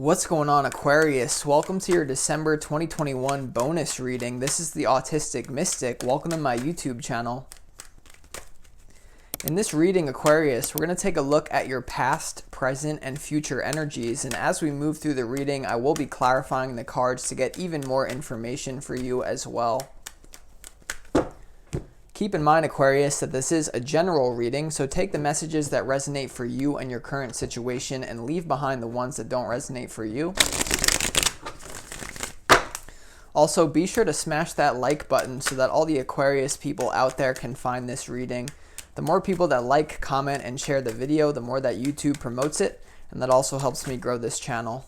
What's going on, Aquarius? Welcome to your December 2021 bonus reading. This is the Autistic Mystic. Welcome to my YouTube channel. In this reading, Aquarius, we're going to take a look at your past, present, and future energies. And as we move through the reading, I will be clarifying the cards to get even more information for you as well. Keep in mind, Aquarius, that this is a general reading, so take the messages that resonate for you and your current situation and leave behind the ones that don't resonate for you. Also, be sure to smash that like button so that all the Aquarius people out there can find this reading. The more people that like, comment, and share the video, the more that YouTube promotes it, and that also helps me grow this channel.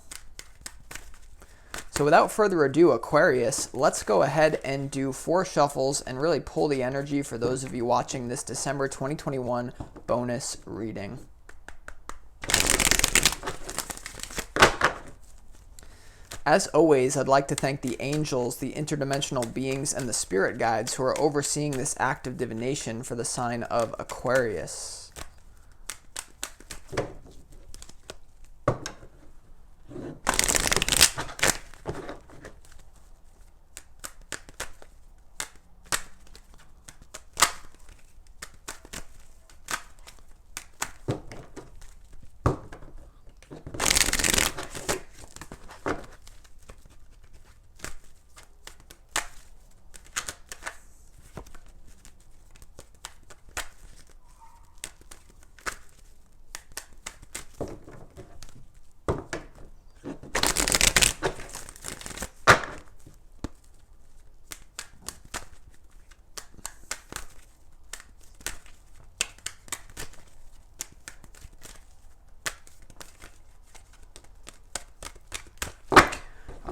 So without further ado, Aquarius, let's go ahead and do 4 shuffles and really pull the energy for those of you watching this December 2021 bonus reading. As always, I'd like to thank the angels, the interdimensional beings, and the spirit guides who are overseeing this act of divination for the sign of Aquarius.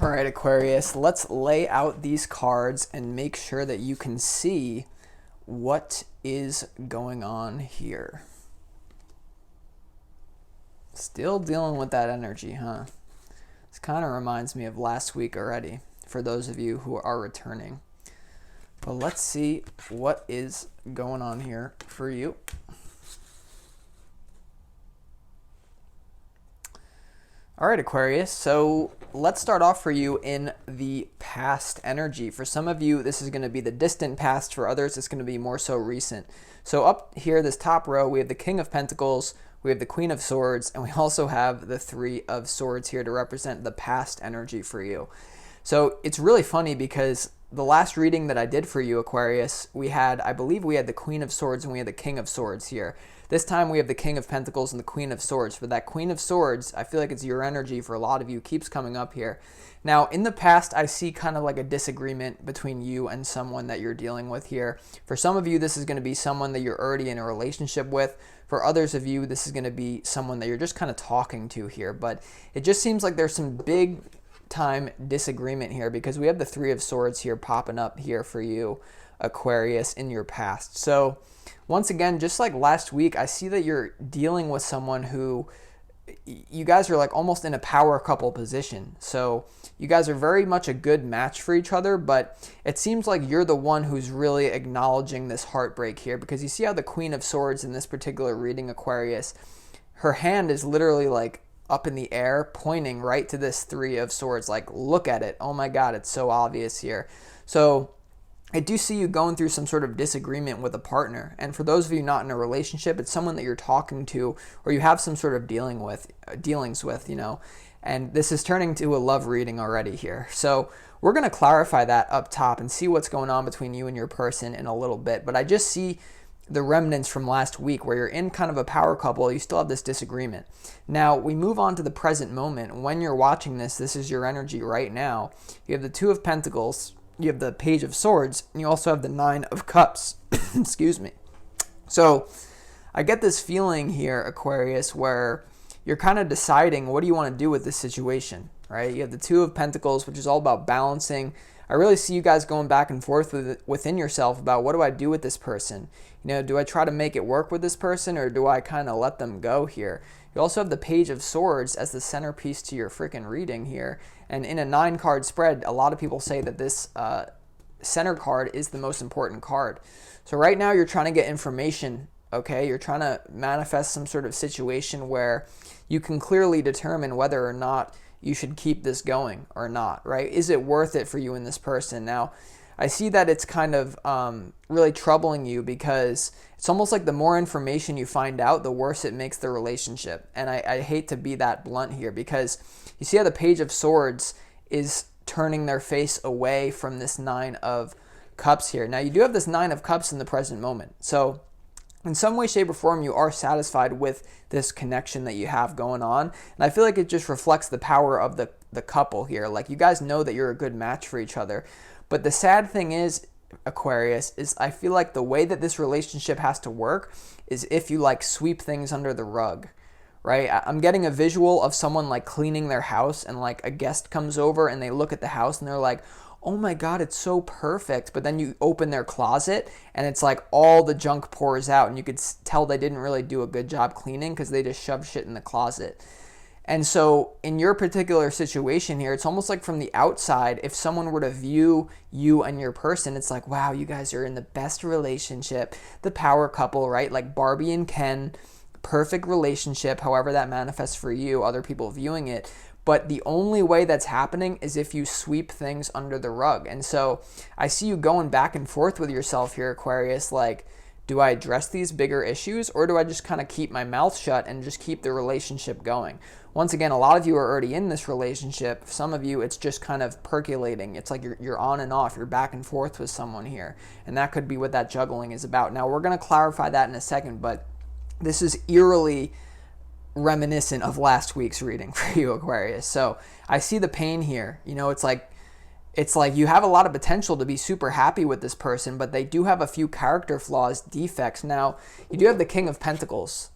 All right, Aquarius, let's lay out these cards and make sure that you can see what is going on here. Still dealing with that energy, huh? This kind of reminds me of last week already, for those of you who are returning. But let's see what is going on here for you. All right, Aquarius, so let's start off for you in the past energy. For some of you, this is going to be the distant past. For others, it's going to be more so recent. So up here, this top row, we have the King of Pentacles, we have the Queen of Swords, and we also have the Three of Swords here to represent the past energy for you. So it's really funny because the last reading that I did for you, Aquarius, I believe we had the Queen of Swords and we had the King of Swords here. This time we have the King of Pentacles and the Queen of Swords. But that Queen of Swords, I feel like it's your energy for a lot of you, keeps coming up here. Now, in the past, I see kind of like a disagreement between you and someone that you're dealing with here. For some of you, this is going to be someone that you're already in a relationship with. For others of you, this is going to be someone that you're just kind of talking to here. But it just seems like there's some big time disagreement here because we have the Three of Swords here popping up here for you, Aquarius, in your past. So once again, just like last week, I see that you're dealing with someone who you guys are like almost in a power couple position. So you guys are very much a good match for each other, but it seems like you're the one who's really acknowledging this heartbreak here, because you see how the Queen of Swords in this particular reading, Aquarius, her hand is literally like up in the air pointing right to this Three of Swords. Like, look at it. Oh my God, it's so obvious here. So I do see you going through some sort of disagreement with a partner. And for those of you not in a relationship, it's someone that you're talking to or you have some sort of dealings with, you know. And this is turning to a love reading already here. So we're going to clarify that up top and see what's going on between you and your person in a little bit. But I just see the remnants from last week where you're in kind of a power couple, you still have this disagreement. Now, we move on to the present moment. When you're watching this, this is your energy right now. You have the Two of Pentacles, you have the Page of Swords, and you also have the Nine of Cups. Excuse me. So I get this feeling here, Aquarius, where you're kind of deciding what do you want to do with this situation, right? You have the Two of Pentacles, which is all about balancing. I really see you guys going back and forth within yourself about what do I do with this person? You know, do I try to make it work with this person or do I kind of let them go here? You also have the Page of Swords as the centerpiece to your freaking reading here. And in a 9-card spread, a lot of people say that this center card is the most important card. So right now you're trying to get information, okay? You're trying to manifest some sort of situation where you can clearly determine whether or not you should keep this going or not, right? Is it worth it for you and this person? Now, I see that it's kind of really troubling you because it's almost like the more information you find out, the worse it makes the relationship. And I hate to be that blunt here because you see how the Page of Swords is turning their face away from this Nine of Cups here. Now, you do have this Nine of Cups in the present moment. So in some way, shape, or form, you are satisfied with this connection that you have going on. And I feel like it just reflects the power of the couple here. Like, you guys know that you're a good match for each other. But the sad thing is, Aquarius, is I feel like the way that this relationship has to work is if you like sweep things under the rug, right? I'm getting a visual of someone like cleaning their house and like a guest comes over and they look at the house and they're like, oh my God, it's so perfect. But then you open their closet and it's like all the junk pours out and you could tell they didn't really do a good job cleaning because they just shoved shit in the closet. And so in your particular situation here, it's almost like from the outside, if someone were to view you and your person, it's like, wow, you guys are in the best relationship, the power couple, right? Like Barbie and Ken, perfect relationship, however that manifests for you, other people viewing it. But the only way that's happening is if you sweep things under the rug. And so I see you going back and forth with yourself here, Aquarius, like, do I address these bigger issues or do I just kind of keep my mouth shut and just keep the relationship going? Once again, a lot of you are already in this relationship. Some of you, it's just kind of percolating. It's like you're on and off. You're back and forth with someone here. And that could be what that juggling is about. Now, we're going to clarify that in a second, but this is eerily reminiscent of last week's reading for you, Aquarius. So I see the pain here. You know, it's like you have a lot of potential to be super happy with this person, but they do have a few character flaws, defects. Now, you do have the King of Pentacles,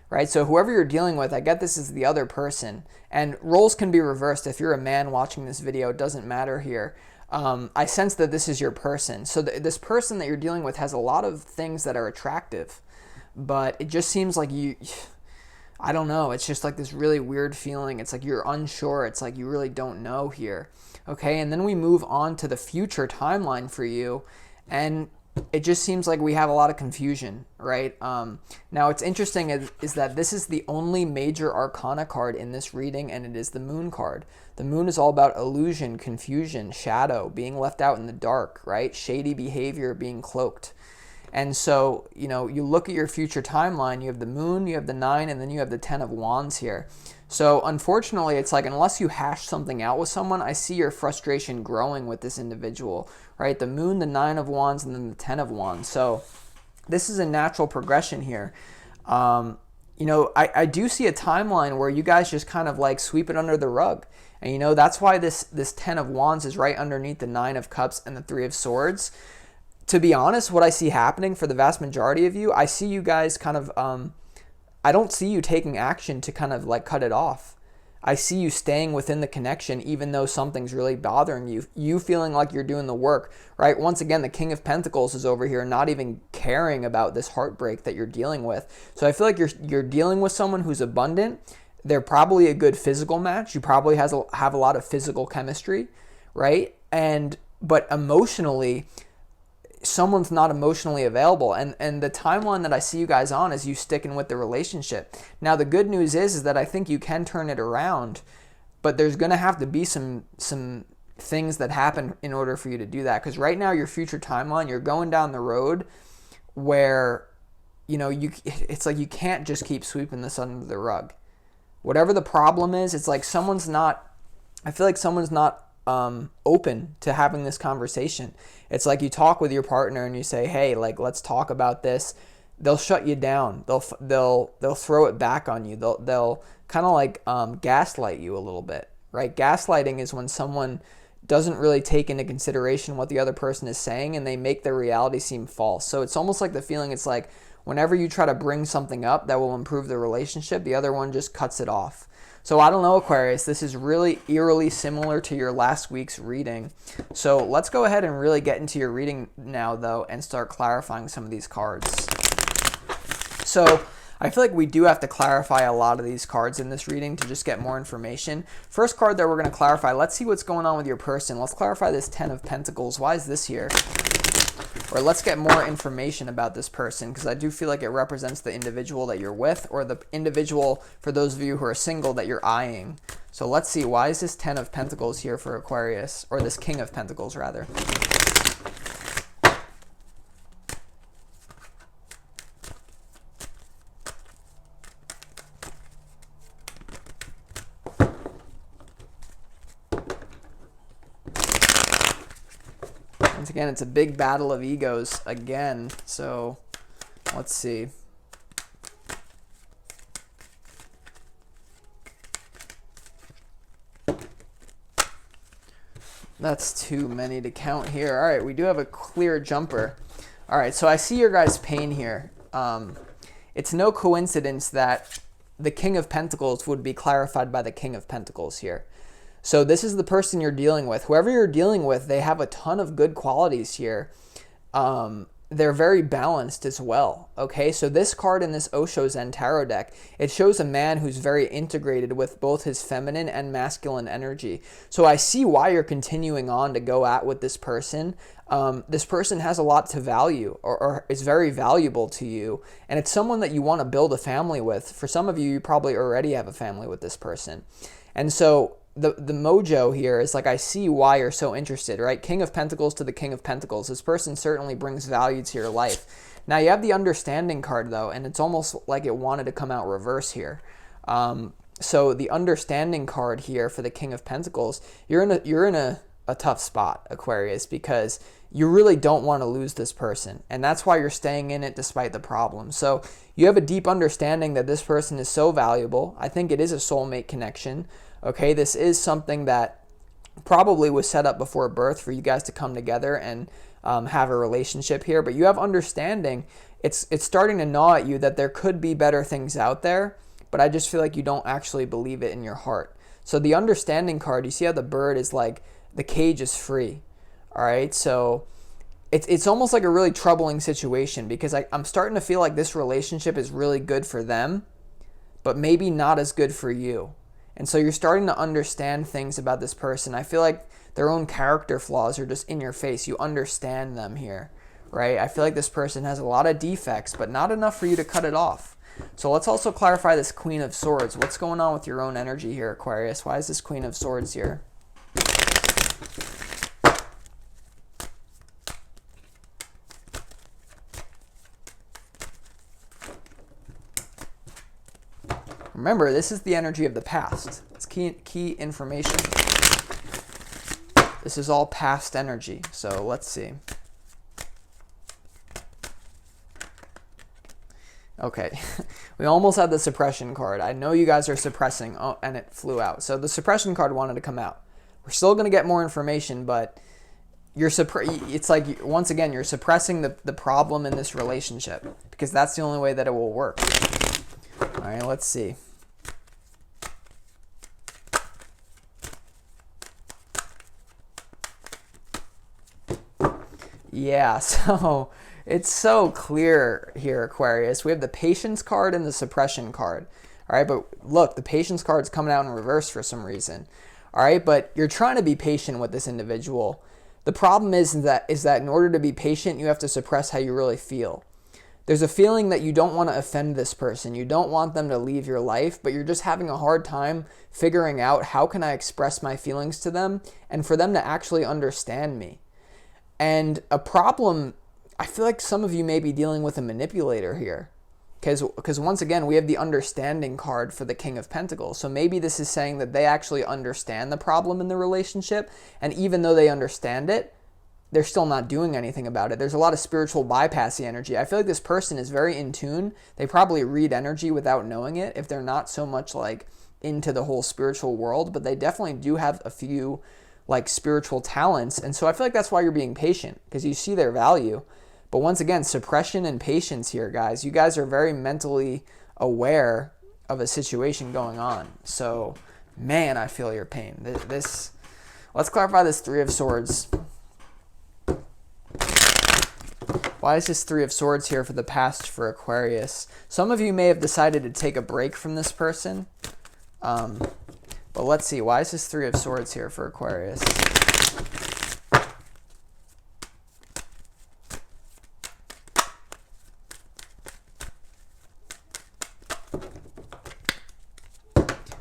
right? So whoever you're dealing with, I get this is the other person. And roles can be reversed. If you're a man watching this video, it doesn't matter here. I sense that this is your person. So this person that you're dealing with has a lot of things that are attractive, but it just seems like I don't know. It's just like this really weird feeling. It's like you're unsure. It's like you really don't know here. Okay, and then we move on to the future timeline for you, and it just seems like we have a lot of confusion, right? Now, what's interesting is that this is the only major arcana card in this reading, and it is the Moon card. The Moon is all about illusion, confusion, shadow, being left out in the dark, right? Shady behavior, being cloaked. And so, you know, you look at your future timeline, you have the Moon, you have the 9, and then you have the 10 of Wands here. So unfortunately, it's like unless you hash something out with someone, I see your frustration growing with this individual, right? The Moon, the 9 of Wands, and then the 10 of Wands. So this is a natural progression here. You know, I do see a timeline where you guys just kind of like sweep it under the rug. And, you know, that's why this 10 of Wands is right underneath the 9 of Cups and the 3 of Swords. To be honest, what I see happening for the vast majority of you, I see you guys kind of, I don't see you taking action to kind of like cut it off. I see you staying within the connection even though something's really bothering you. You feeling like you're doing the work, right? Once again, the King of Pentacles is over here not even caring about this heartbreak that you're dealing with. So I feel like you're dealing with someone who's abundant. They're probably a good physical match. You probably have a lot of physical chemistry, right? But emotionally, someone's not emotionally available, and the timeline that I see you guys on is you sticking with the relationship. Now the good news is that I think you can turn it around, but there's going to have to be some things that happen in order for you to do that, because right now your future timeline, you're going down the road where, you know, it's like you can't just keep sweeping this under the rug. Whatever the problem is, it's like I feel like someone's not open to having this conversation. It's like you talk with your partner and you say, hey, like, let's talk about this. They'll shut you down. They'll throw it back on you. They'll kind of like gaslight you a little bit, right? Gaslighting is when someone doesn't really take into consideration what the other person is saying and they make their reality seem false. So it's almost like the feeling, it's like whenever you try to bring something up that will improve the relationship, the other one just cuts it off. So I don't know, Aquarius, this is really eerily similar to your last week's reading. So let's go ahead and really get into your reading now, though, and start clarifying some of these cards. So I feel like we do have to clarify a lot of these cards in this reading to just get more information. First card that we're going to clarify, let's see what's going on with your person. Let's clarify this Ten of Pentacles. Why is this here? Or let's get more information about this person, because I do feel like it represents the individual that you're with, or the individual, for those of you who are single, that you're eyeing. So let's see, why is this Ten of Pentacles here for Aquarius, or this King of Pentacles rather? Once again, it's a big battle of egos again. So let's see. That's too many to count here. All right, we do have a clear jumper. All right, so I see your guys' pain here. It's no coincidence that the King of Pentacles would be clarified by the King of Pentacles here. So this is the person you're dealing with. Whoever you're dealing with, they have a ton of good qualities here. They're very balanced as well. Okay, so this card in this Osho Zen Tarot deck, it shows a man who's very integrated with both his feminine and masculine energy. So I see why you're continuing on to go at with this person. This person has a lot to value, or is very valuable to you. And it's someone that you want to build a family with. For some of you, you probably already have a family with this person. And so the mojo here is like, I see why you're so interested, right? King of Pentacles to the King of Pentacles. This person certainly brings value to your life. Now you have the Understanding card though, and it's almost like it wanted to come out reverse here. So the Understanding card here for the King of Pentacles, you're in a tough spot, Aquarius, because you really don't want to lose this person. And that's why you're staying in it despite the problem. So you have a deep understanding that this person is so valuable. I think it is a soulmate connection. Okay, this is something that probably was set up before birth for you guys to come together and have a relationship here. But you have understanding. It's starting to gnaw at you that there could be better things out there, but I just feel like you don't actually believe it in your heart. So the Understanding card, you see how the bird is like, the cage is free. All right, so it's almost like a really troubling situation, because I'm starting to feel like this relationship is really good for them, but maybe not as good for you. And so you're starting to understand things about this person. I feel like their own character flaws are just in your face. You understand them here, right? I feel like this person has a lot of defects, but not enough for you to cut it off. So let's also clarify this Queen of Swords. What's going on with your own energy here, Aquarius? Why is this Queen of Swords here? Remember, this is the energy of the past. It's key information. This is all past energy. So let's see. Okay, we almost had the Suppression card. I know you guys are suppressing. Oh, and it flew out. So the Suppression card wanted to come out. We're still going to get more information, but it's like, once again, you're suppressing the problem in this relationship, because that's the only way that it will work. All right, let's see. Yeah, so it's so clear here, Aquarius. We have the Patience card and the Suppression card. All right, but look, the Patience card's coming out in reverse for some reason. All right, but you're trying to be patient with this individual. The problem is that in order to be patient, you have to suppress how you really feel. There's a feeling that you don't want to offend this person. You don't want them to leave your life, but you're just having a hard time figuring out, how can I express my feelings to them and for them to actually understand me. And a problem, I feel like some of you may be dealing with a manipulator here, because once again, we have the Understanding card for the King of Pentacles. So maybe this is saying that they actually understand the problem in the relationship, and even though they understand it, they're still not doing anything about it. There's a lot of spiritual bypassy energy. I feel like this person is very in tune. They probably read energy without knowing it, if they're not so much like into the whole spiritual world, but they definitely do have a few like spiritual talents. And so I feel like that's why you're being patient, because you see their value. But once again, suppression and patience here, guys. You guys are very mentally aware of a situation going on. So, man, I feel your pain. Let's clarify this Three of Swords. Why is this Three of Swords here for the past for Aquarius? Some of you may have decided to take a break from this person. But let's see. Why is this Three of Swords here for Aquarius?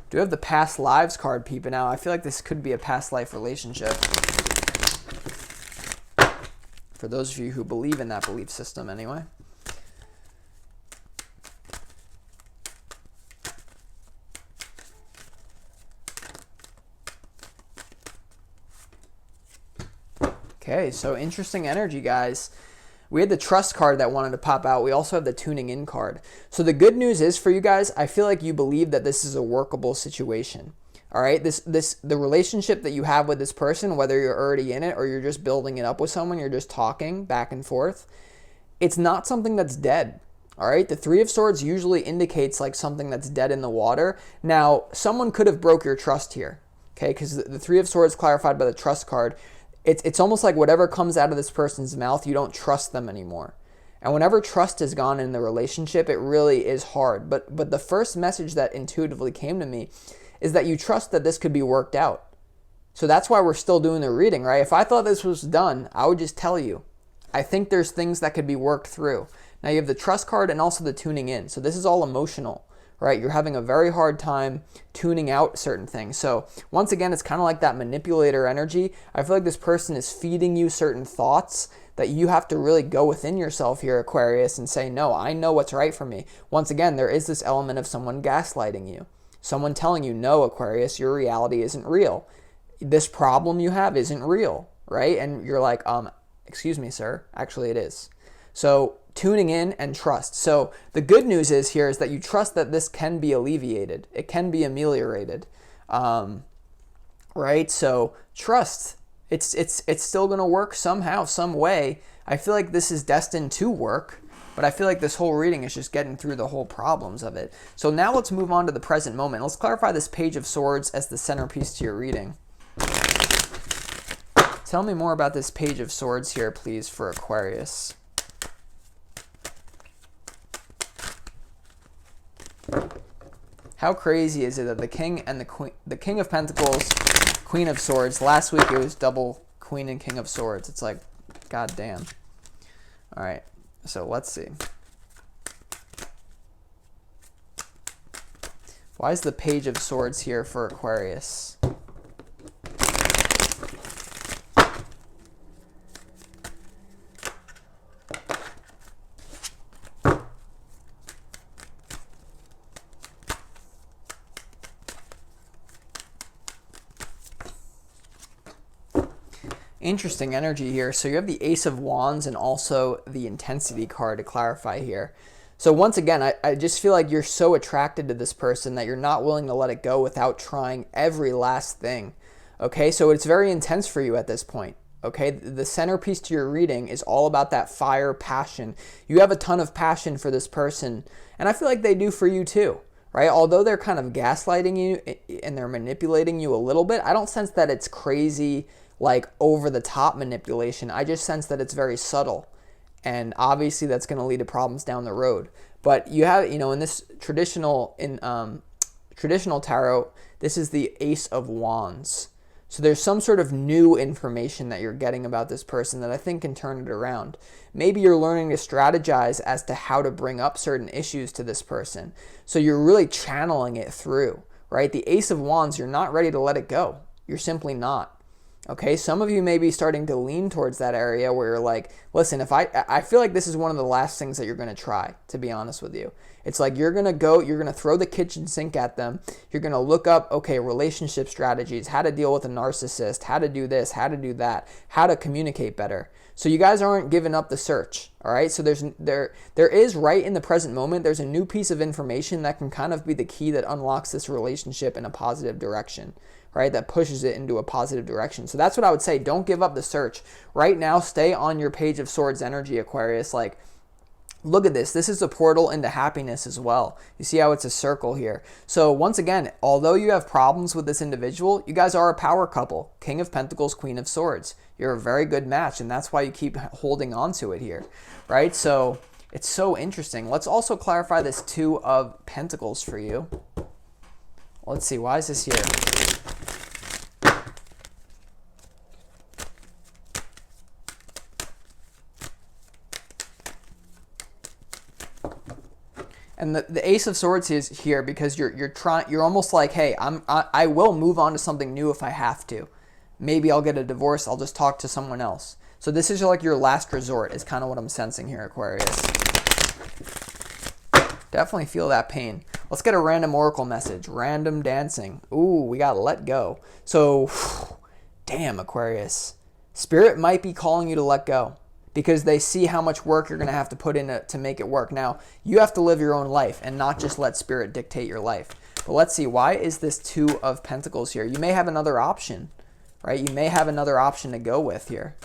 Do we have the past lives card peeping out? I feel like this could be a past life relationship. For those of you who believe in that belief system anyway. Okay, so interesting energy, guys. We had the trust card that wanted to pop out. We also have the tuning in card. So the good news is for you guys, I feel like you believe that this is a workable situation. All right, the relationship that you have with this person, whether you're already in it or you're just building it up with someone, you're just talking back and forth, it's not something that's dead. All right, the Three of Swords usually indicates like something that's dead in the water. Now, someone could have broke your trust here, okay, because the Three of Swords clarified by the trust card. It's almost like whatever comes out of this person's mouth, you don't trust them anymore. And whenever trust is gone in the relationship, it really is hard. But the first message that intuitively came to me is that you trust that this could be worked out. So that's why we're still doing the reading, right? If I thought this was done, I would just tell you. I think there's things that could be worked through. Now you have the trust card and also the tuning in. So this is all emotional, right? You're having a very hard time tuning out certain things. So once again, it's kind of like that manipulator energy. I feel like this person is feeding you certain thoughts that you have to really go within yourself here, Aquarius, and say, no, I know what's right for me. Once again, there is this element of someone gaslighting you. Someone telling you, no, Aquarius, your reality isn't real. This problem you have isn't real, right? And you're like, excuse me, sir. Actually, it is. So tuning in and trust. So the good news is here is that you trust that this can be alleviated. It can be ameliorated, right? So trust. It's still going to work somehow, some way. I feel like this is destined to work, but I feel like this whole reading is just getting through the whole problems of it. So now let's move on to the present moment. Let's clarify this Page of Swords as the centerpiece to your reading. Tell me more about this Page of Swords here, please, for Aquarius. How crazy is it that the King and the Queen, the King of Pentacles, Queen of Swords, last week it was double Queen and King of Swords. It's like, god damn. All right, so let's see. Why is the Page of Swords here for Aquarius? Interesting energy here. So you have the Ace of Wands and also the Intensity card to clarify here. So once again, I just feel like you're so attracted to this person that you're not willing to let it go without trying every last thing. Okay, so it's very intense for you at this point. Okay, the centerpiece to your reading is all about that fire, passion. You have a ton of passion for this person, and I feel like they do for you too. Right? Although they're kind of gaslighting you and they're manipulating you a little bit, I don't sense that it's crazy, like over the top manipulation. I just sense that it's very subtle, and obviously that's going to lead to problems down the road. But you have, you know, in this traditional tarot, this is the Ace of Wands. So there's some sort of new information that you're getting about this person that I think can turn it around. Maybe you're learning to strategize as to how to bring up certain issues to this person. So you're really channeling it through, right? The Ace of Wands, you're not ready to let it go. You're simply not. Okay, some of you may be starting to lean towards that area where you're like, listen, if I feel like this is one of the last things that you're going to try, to be honest with you. It's like you're going to throw the kitchen sink at them. You're going to look up, okay, relationship strategies, how to deal with a narcissist, how to do this, how to do that, how to communicate better. So you guys aren't giving up the search, all right? So there is right in the present moment, there's a new piece of information that can kind of be the key that unlocks this relationship in a positive direction. Right, that pushes it into a positive direction. So that's what I would say. Don't give up the search. Right now, stay on your Page of Swords energy, Aquarius. Like, Look at this. This is a portal into happiness as well. You see how it's a circle here. So once again, although you have problems with this individual, you guys are a power couple. King of Pentacles, Queen of Swords. You're a very good match, and that's why you keep holding on to it here, right? So it's so interesting. Let's also clarify this Two of Pentacles for you. Let's see. Why is this here? And the Ace of Swords is here because you're almost like, hey, I will move on to something new if I have to. Maybe I'll get a divorce. I'll just talk to someone else. So this is like your last resort is kind of what I'm sensing here, Aquarius. Definitely feel that pain. Let's get a random oracle message. Random dancing. Ooh, we got let go. So, damn, Aquarius. Spirit might be calling you to let go, because they see how much work you're going to have to put in to make it work. Now, you have to live your own life and not just let Spirit dictate your life. But let's see, why is this Two of Pentacles here? You may have another option, right? You may have another option to go with here.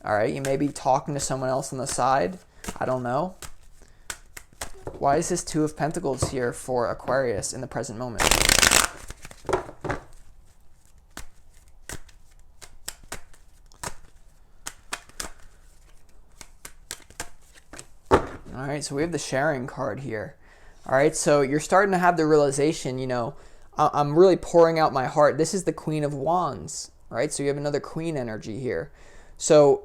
All right, you may be talking to someone else on the side. I don't know. Why is this Two of Pentacles here for Aquarius in the present moment? All right, so we have the sharing card here. All right, so you're starting to have the realization, you know, I'm really pouring out my heart. This is the Queen of Wands, right? So you have another Queen energy here. So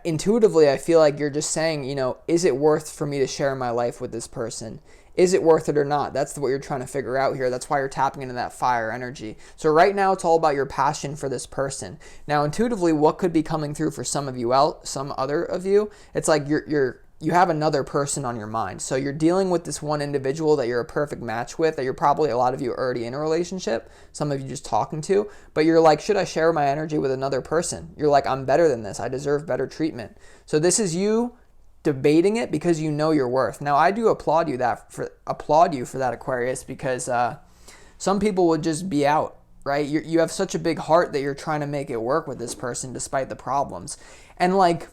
intuitively, I feel like you're just saying, you know, is it worth for me to share my life with this person? Is it worth it or not? That's what you're trying to figure out here. That's why you're tapping into that fire energy. So right now, it's all about your passion for this person. Now, intuitively, what could be coming through for some of you some other of you? It's like you have another person on your mind. So you're dealing with this one individual that you're a perfect match with, that you're probably, a lot of you are already in a relationship, some of you just talking to, but you're like, should I share my energy with another person? You're like, I'm better than this. I deserve better treatment. So this is you debating it because you know your worth. Now, I do applaud you for that, Aquarius, because some people would just be out, right? You have such a big heart that you're trying to make it work with this person despite the problems. And like,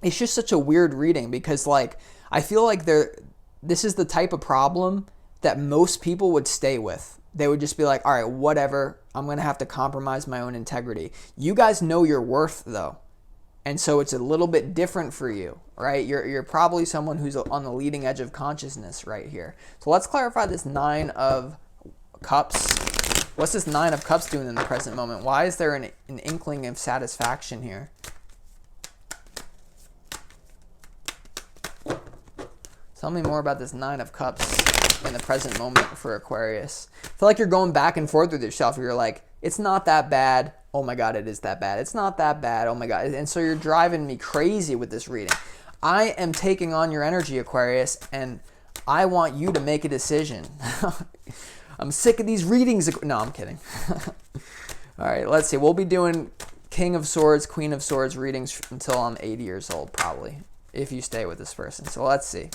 it's just such a weird reading because, like, I feel like this is the type of problem that most people would stay with. They would just be like, all right, whatever, I'm going to have to compromise my own integrity. You guys know your worth, though. And so it's a little bit different for you, right? You're probably someone who's on the leading edge of consciousness right here. So let's clarify this Nine of Cups. What's this Nine of Cups doing in the present moment? Why is there an inkling of satisfaction here? Tell me more about this Nine of Cups in the present moment for Aquarius. I feel like you're going back and forth with yourself. You're like, it's not that bad. Oh my God, it is that bad. It's not that bad. Oh my God. And so you're driving me crazy with this reading. I am taking on your energy, Aquarius, and I want you to make a decision. I'm sick of these readings. No, I'm kidding. All right, let's see. We'll be doing King of Swords, Queen of Swords readings until I'm 80 years old, probably, if you stay with this person. So let's see.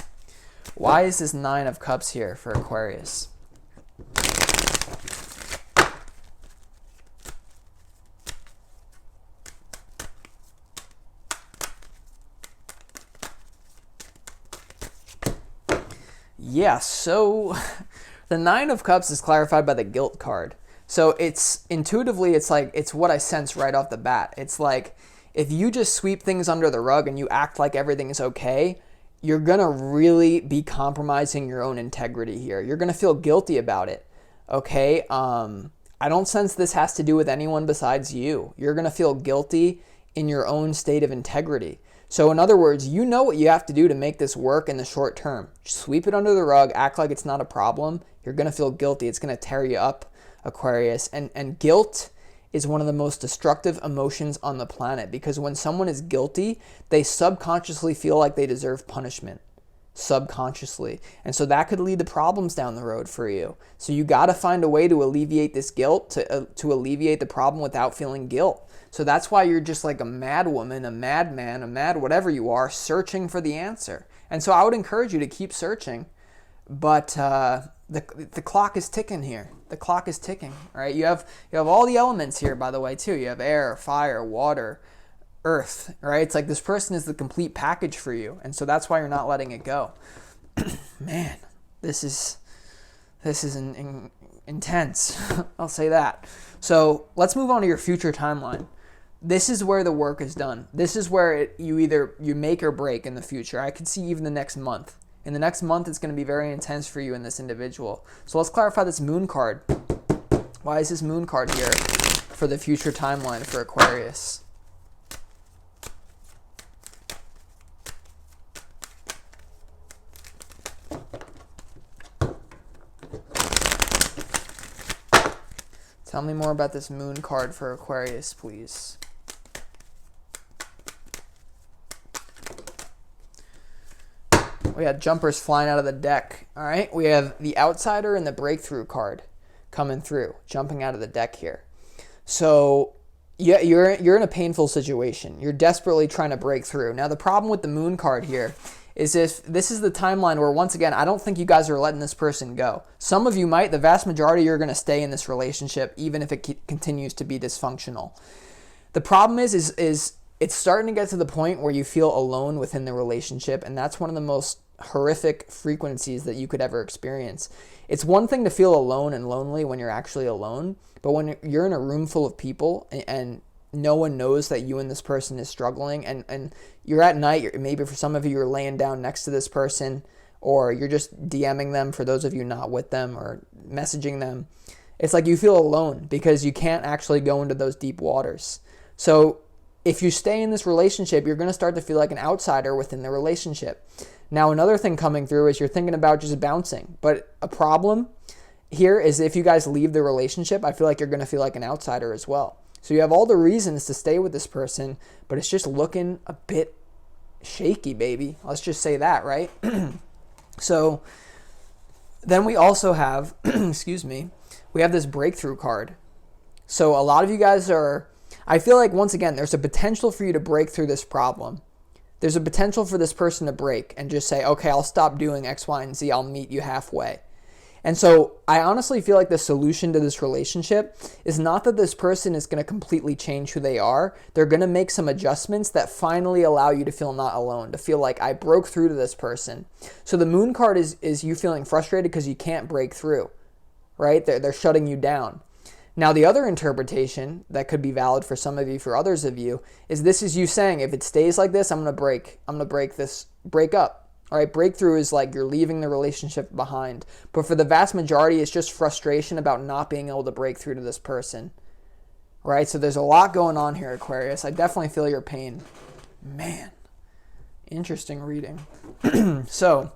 Why is this Nine of Cups here for Aquarius? Yeah, so the Nine of Cups is clarified by the Guilt card. So it's intuitively, it's like, it's what I sense right off the bat. It's like, if you just sweep things under the rug and you act like everything is okay, you're going to really be compromising your own integrity here. You're going to feel guilty about it, okay? I don't sense this has to do with anyone besides you. You're going to feel guilty in your own state of integrity. So in other words, you know what you have to do to make this work in the short term. Just sweep it under the rug, act like it's not a problem. You're going to feel guilty. It's going to tear you up, Aquarius. And guilt is one of the most destructive emotions on the planet, because when someone is guilty, they subconsciously feel like they deserve punishment. Subconsciously. And so that could lead to problems down the road for you. So you got to find a way to alleviate this guilt, to alleviate the problem without feeling guilt. So that's why you're just like a mad woman, a madman, a mad whatever you are, searching for the answer. And so I would encourage you to keep searching, but the clock is ticking here. The clock is ticking, right? You have all the elements here, by the way, too. You have air, fire, water, earth, right? It's like this person is the complete package for you. And so that's why you're not letting it go. Man, this is intense. I'll say that. So let's move on to your future timeline. This is where the work is done. This is where you make or break in the future. I could see even the next month. In the next month, it's going to be very intense for you and this individual. So let's clarify this moon card. Why is this moon card here for the future timeline for Aquarius? Tell me more about this moon card for Aquarius, please. We had jumpers flying out of the deck. All right, we have the outsider and the breakthrough card coming through, jumping out of the deck here. So yeah, you're in a painful situation. You're desperately trying to break through. Now the problem with the moon card here is if this is the timeline where, once again, I don't think you guys are letting this person go. Some of you might. The vast majority, you're going to stay in this relationship even if it continues to be dysfunctional. The problem is it's starting to get to the point where you feel alone within the relationship, and that's one of the most horrific frequencies that you could ever experience. It's one thing to feel alone and lonely when you're actually alone, but when you're in a room full of people and no one knows that you and this person is struggling, and you're at night, maybe for some of you you're laying down next to this person, or you're just DMing them for those of you not with them, or messaging them. It's like you feel alone because you can't actually go into those deep waters. So if you stay in this relationship, you're going to start to feel like an outsider within the relationship. Now, another thing coming through is you're thinking about just bouncing. But a problem here is if you guys leave the relationship, I feel like you're going to feel like an outsider as well. So you have all the reasons to stay with this person, but it's just looking a bit shaky, baby. Let's just say that, right? So then we also have, excuse me, we have this breakthrough card. So a lot of you guys I feel like, once again, there's a potential for you to break through this problem. There's a potential for this person to break and just say, okay, I'll stop doing X, Y, and Z. I'll meet you halfway. And so I honestly feel like the solution to this relationship is not that this person is going to completely change who they are. They're going to make some adjustments that finally allow you to feel not alone, to feel like I broke through to this person. So the moon card is you feeling frustrated because you can't break through, right? They're shutting you down. Now, the other interpretation that could be valid for some of you, for others of you, is this is you saying, if it stays like this, I'm going to break up. All right, breakthrough is like you're leaving the relationship behind. But for the vast majority, it's just frustration about not being able to break through to this person. Right? So there's a lot going on here, Aquarius. I definitely feel your pain. Man, interesting reading. So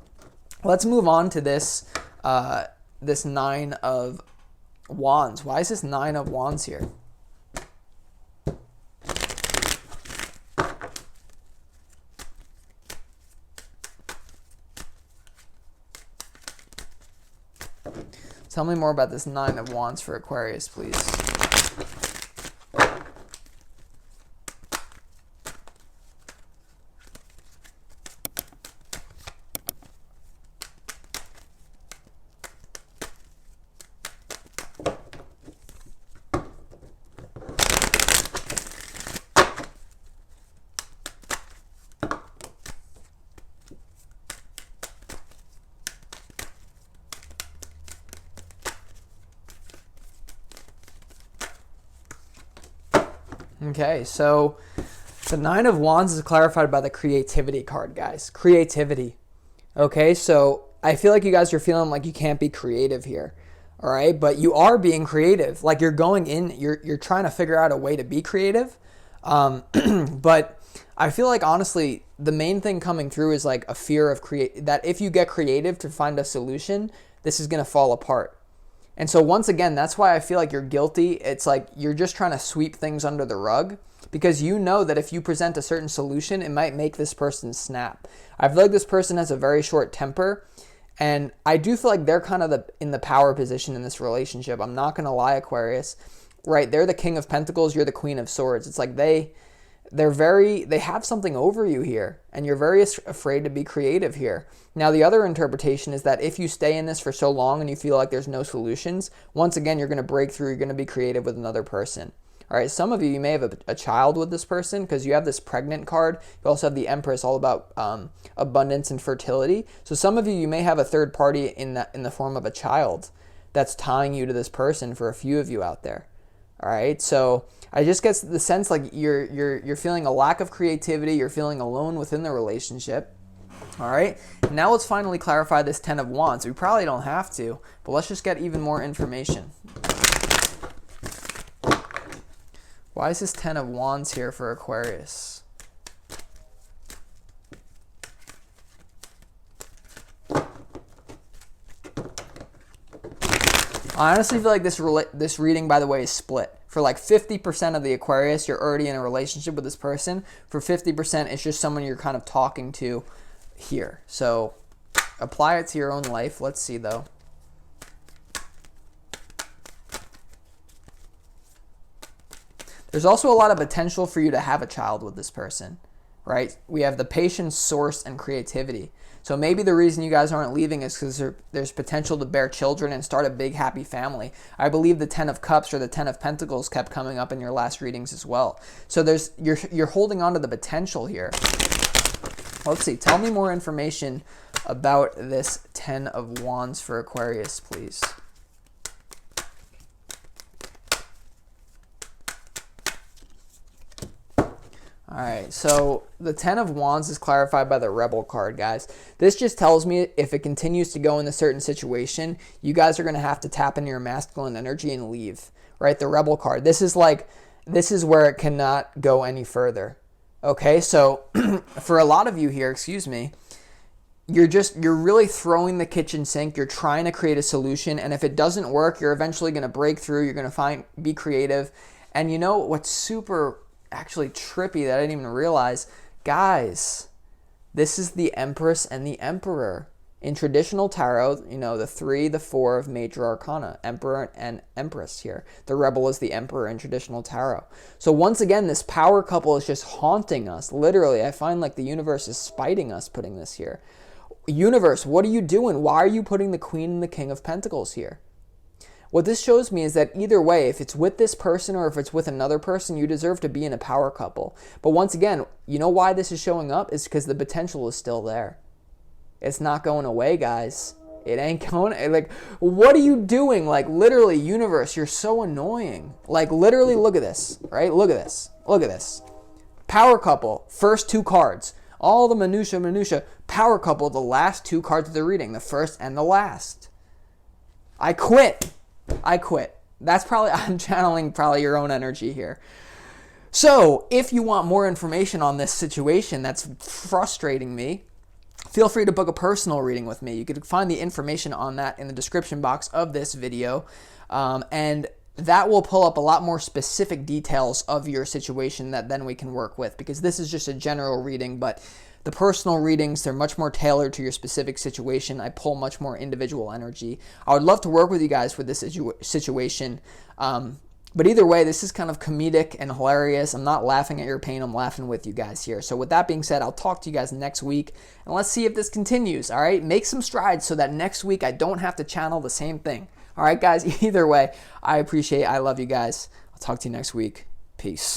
let's move on to this Nine of Wands. Why is this Nine of Wands here? Tell me more about this Nine of Wands for Aquarius, please. Okay, so the Nine of Wands is clarified by the creativity card, guys. Creativity. Okay, so I feel like you guys are feeling like you can't be creative here. All right, but you are being creative. Like you're going in, you're trying to figure out a way to be creative. But I feel like, honestly, the main thing coming through is like a fear of that if you get creative to find a solution, this is going to fall apart. And so once again, that's why I feel like you're guilty. It's like you're just trying to sweep things under the rug because you know that if you present a certain solution, it might make this person snap. I feel like this person has a very short temper, and I do feel like they're kind of in the power position in this relationship. I'm not going to lie, Aquarius. Right? They're the King of Pentacles. You're the Queen of Swords. It's like they have something over you here, and you're very afraid to be creative here. Now, the other interpretation is that if you stay in this for so long and you feel like there's no solutions, once again, you're going to break through, you're going to be creative with another person. All right, some of you may have a child with this person because you have this pregnant card. You also have the Empress, all about abundance and fertility. So some of you may have a third party in the form of a child that's tying you to this person for a few of you out there. All right, so I just get the sense like you're feeling a lack of creativity. You're feeling alone within the relationship. All right, now let's finally clarify this Ten of Wands. We probably don't have to, but let's just get even more information. Why is this Ten of Wands here for Aquarius? I honestly feel like this reading, by the way, is split. For like 50% of the Aquarius, you're already in a relationship with this person. For 50%, it's just someone you're kind of talking to here. So apply it to your own life. Let's see, though. There's also a lot of potential for you to have a child with this person, right? We have the patience, source, and creativity. So maybe the reason you guys aren't leaving is because there's potential to bear children and start a big happy family. I believe the Ten of Cups or the Ten of Pentacles kept coming up in your last readings as well. So you're holding on to the potential here. Let's see. Tell me more information about this Ten of Wands for Aquarius, please. All right, so the Ten of Wands is clarified by the Rebel card, guys. This just tells me if it continues to go in a certain situation, you guys are going to have to tap into your masculine energy and leave, right? The Rebel card. This is where it cannot go any further. Okay, so for a lot of you here, excuse me, you're really throwing the kitchen sink. You're trying to create a solution, and if it doesn't work, you're eventually going to break through. You're going to be creative. And you know what's super actually trippy that I didn't even realize? Guys, this is the Empress and the Emperor. In traditional tarot, you know, the 3, the 4 of major arcana, Emperor and Empress here. The Rebel is the Emperor in traditional tarot. So once again, this power couple is just haunting us. Literally, I find like the universe is spiting us putting this here. Universe, what are you doing? Why are you putting the Queen and the King of Pentacles here? What this shows me is that either way, if it's with this person or if it's with another person, you deserve to be in a power couple. But once again, you know why this is showing up? Is because the potential is still there. It's not going away, guys. It ain't going. Like, what are you doing? Like, literally, universe, you're so annoying. Like, literally, look at this, right? Look at this. Look at this. Power couple, first 2 cards. All the minutia. Power couple, the last 2 cards of the reading, the first and the last. I quit. That's probably, I'm channeling probably your own energy here. So if you want more information on this situation that's frustrating me, feel free to book a personal reading with me. You can find the information on that in the description box of this video. And that will pull up a lot more specific details of your situation that then we can work with, because this is just a general reading, but the personal readings, they're much more tailored to your specific situation. I pull much more individual energy. I would love to work with you guys with this situation. But either way, this is kind of comedic and hilarious. I'm not laughing at your pain. I'm laughing with you guys here. So with that being said, I'll talk to you guys next week. And let's see if this continues, all right? Make some strides so that next week I don't have to channel the same thing. All right, guys? Either way, I love you guys. I'll talk to you next week. Peace.